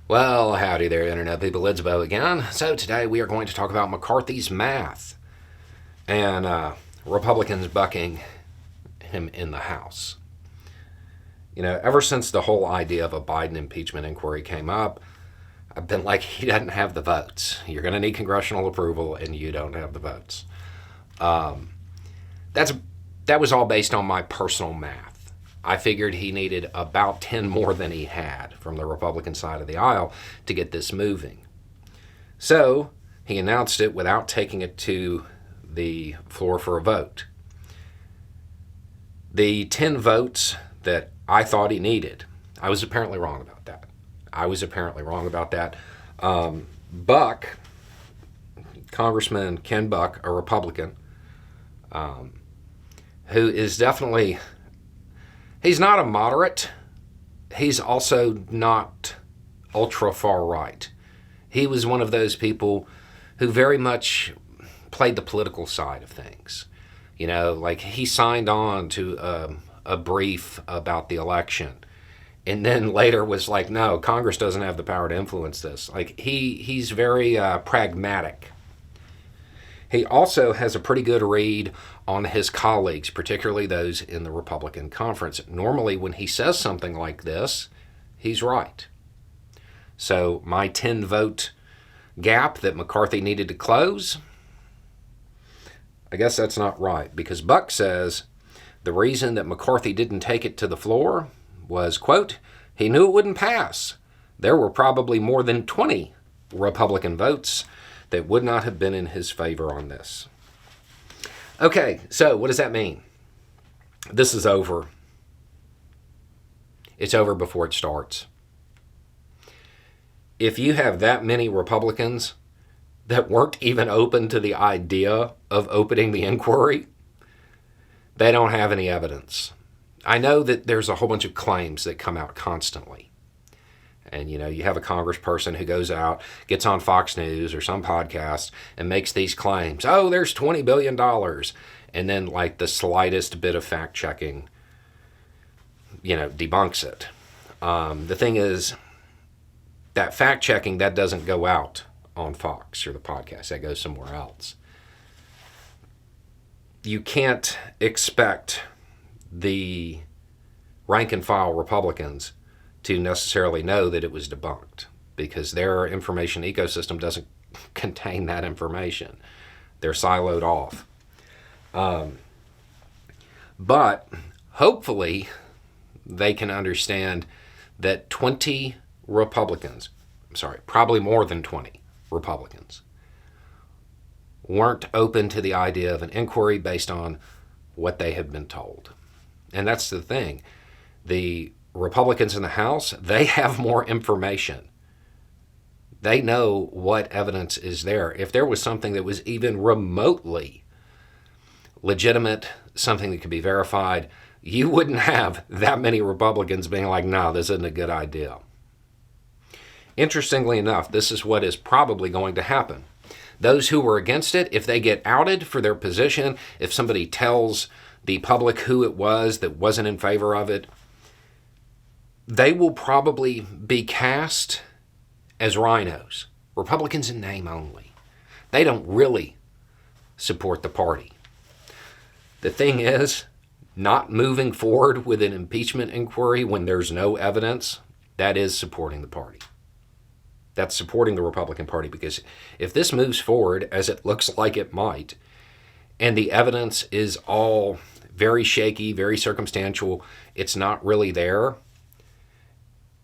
Well, howdy there, Internet people. It's Bo again. So today we are going to talk about McCarthy's math and Republicans bucking him in the House. You know, ever since the whole idea of a Biden impeachment inquiry came up, I've been like, he doesn't have the votes. You're going to need congressional approval, and you don't have the votes. That was all based on my personal math. I figured he needed about 10 more than he had from the Republican side of the aisle to get this moving. So he announced it without taking it to the floor for a vote. The 10 votes that I thought he needed, I was apparently wrong about that. Buck, Congressman Ken Buck, a Republican, who is definitely... He's not a moderate. He's also not ultra far right. He was one of those people who very much played the political side of things. You know, like he signed on to a brief about the election and then later was like, no, Congress doesn't have the power to influence this. Like he's very pragmatic. He also has a pretty good read on his colleagues, particularly those in the Republican conference. Normally, when he says something like this, he's right. So my 10-vote gap that McCarthy needed to close, I guess that's not right, because Buck says the reason that McCarthy didn't take it to the floor was, quote, he knew it wouldn't pass. There were probably more than 20 Republican votes that would not have been in his favor on this. Okay, so what does that mean? This is over. It's over before it starts. If you have that many Republicans that weren't even open to the idea of opening the inquiry, they don't have any evidence. I know that there's a whole bunch of claims that come out constantly. And, you know, you have a congressperson who goes out, gets on Fox News or some podcast and makes these claims. Oh, there's $20 billion. And then, like, the slightest bit of fact-checking, you know, debunks it. The thing is, that fact-checking, that doesn't go out on Fox or the podcast. That goes somewhere else. You can't expect the rank-and-file Republicans to necessarily know that it was debunked because their information ecosystem doesn't contain that information. They're siloed off. But hopefully they can understand that 20 Republicans, probably more than 20 Republicans, weren't open to the idea of an inquiry based on what they have been told. And that's the thing. The Republicans in the House, they have more information. They know what evidence is there. If there was something that was even remotely legitimate, something that could be verified, you wouldn't have that many Republicans being like, no, this isn't a good idea. Interestingly enough, this is what is probably going to happen. Those who were against it, if they get outed for their position, if somebody tells the public who it was that wasn't in favor of it, they will probably be cast as rhinos, Republicans in name only. They don't really support the party. The thing is, not moving forward with an impeachment inquiry when there's no evidence, that is supporting the party. That's supporting the Republican Party, because if this moves forward, as it looks like it might, and the evidence is all very shaky, very circumstantial, it's not really there,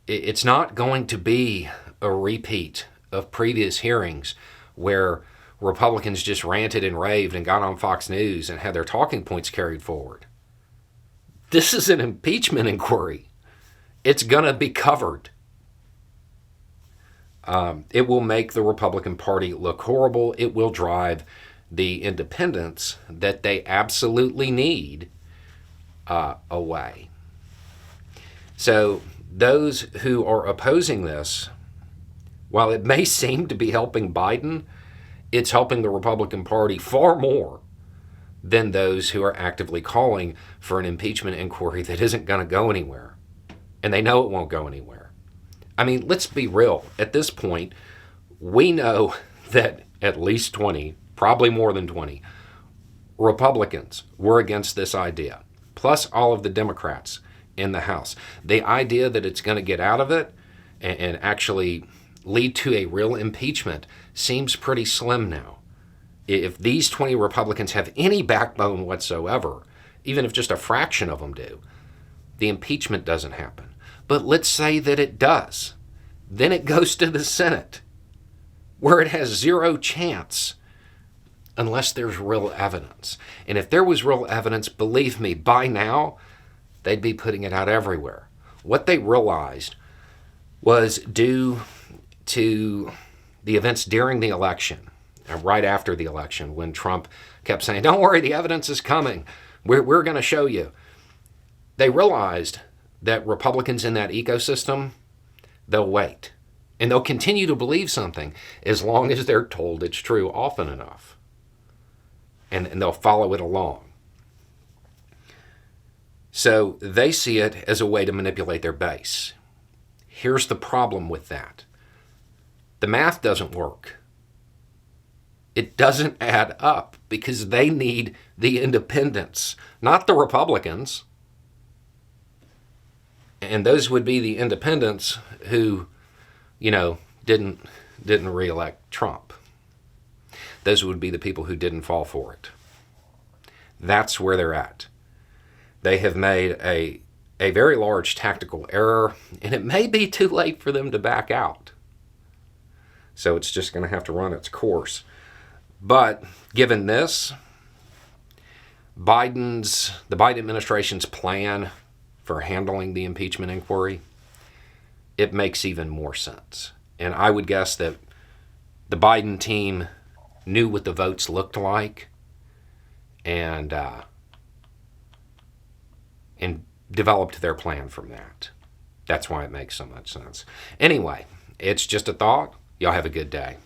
it's not going to be a repeat of previous hearings where Republicans just ranted and raved and got on Fox News and had their talking points carried forward. This is an impeachment inquiry. It's going to be covered. It will make the Republican Party look horrible. It will drive the independents that they absolutely need away. So those who are opposing this, while it may seem to be helping Biden, it's helping the Republican Party far more than those who are actively calling for an impeachment inquiry that isn't going to go anywhere. And they know it won't go anywhere. I mean, let's be real. At this point, we know that at least 20, probably more than 20, Republicans were against this idea, plus all of the Democrats in the House. The idea that it's going to get out of it and actually lead to a real impeachment seems pretty slim now. If these 20 Republicans have any backbone whatsoever, even if just a fraction of them do, the impeachment doesn't happen. But let's say that it does. Then it goes to the Senate, where it has zero chance unless there's real evidence. And if there was real evidence, believe me, by now, they'd be putting it out everywhere. What they realized was due to the events during the election, and right after the election, when Trump kept saying, don't worry, the evidence is coming. We're going to show you. They realized that Republicans in that ecosystem, they'll wait. And they'll continue to believe something as long as they're told it's true often enough. And they'll follow it along. So they see it as a way to manipulate their base. Here's the problem with that. The math doesn't work. It doesn't add up because they need the independents, not the Republicans. And those would be the independents who, didn't reelect Trump. Those would be the people who didn't fall for it. That's where they're at. They have made a very large tactical error, and it may be too late for them to back out. So it's just going to have to run its course. But given this, the Biden administration's plan for handling the impeachment inquiry, it makes even more sense. And I would guess that the Biden team knew what the votes looked like and developed their plan from that. That's why it makes so much sense. Anyway, it's just a thought. Y'all have a good day.